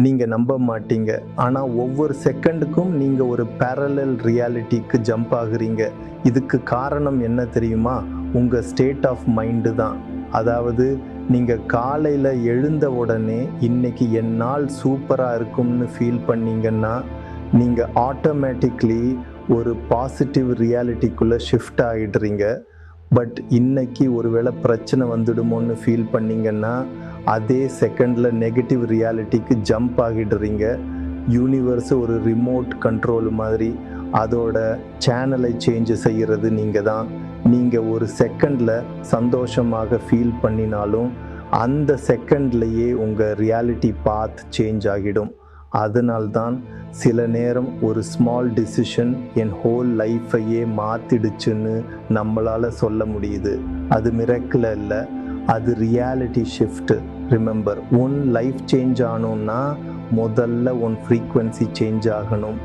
நீங்கள் நம்ப மாட்டீங்க. ஆனால் ஒவ்வொரு செகண்டுக்கும் நீங்கள் ஒரு பேரலல் ரியாலிட்டிக்கு ஜம்ப் ஆகுறீங்க. இதுக்கு காரணம் என்ன தெரியுமா? உங்கள் ஸ்டேட் ஆஃப் மைண்டு தான். அதாவது நீங்கள் காலையில் எழுந்த உடனே இன்னைக்கு என் நாள் சூப்பராக இருக்கும்னு ஃபீல் பண்ணீங்கன்னா நீங்கள் ஆட்டோமேட்டிக்லி ஒரு பாசிட்டிவ் ரியாலிட்டிக்குள்ளே ஷிஃப்ட் ஆகிடுறீங்க. பட் இன்னைக்கு ஒருவேளை பிரச்சனை வந்துடுமோன்னு ஃபீல் பண்ணிங்கன்னா அதே செகண்டில் நெகட்டிவ் ரியாலிட்டிக்கு ஜம்ப் ஆகிடுறீங்க. யூனிவர்ஸ் ஒரு ரிமோட் கண்ட்ரோல் மாதிரி அதோட சேனலை சேஞ்ச் செய்கிறது நீங்கள் தான். நீங்கள் ஒரு செகண்டில் சந்தோஷமாக ஃபீல் பண்ணினாலும் அந்த செகண்ட்லேயே உங்கள் ரியாலிட்டி பாத் சேஞ்ச் ஆகிடும். அதனால்தான் சில நேரம் ஒரு ஸ்மால் டிசிஷன் என் ஹோல் லைஃப்பையே மாற்றிடுச்சுன்னு நம்மளால் சொல்ல முடியுது. அது மிராக்கிள் இல்லை, அது ரியாலிட்டி ஷிஃப்ட். ரிமெம்பர், உன் லைஃப் சேஞ்ச் ஆகணும்னா முதல்ல உன் ஃப்ரீக்வன்சி சேஞ்ச் ஆகணும்.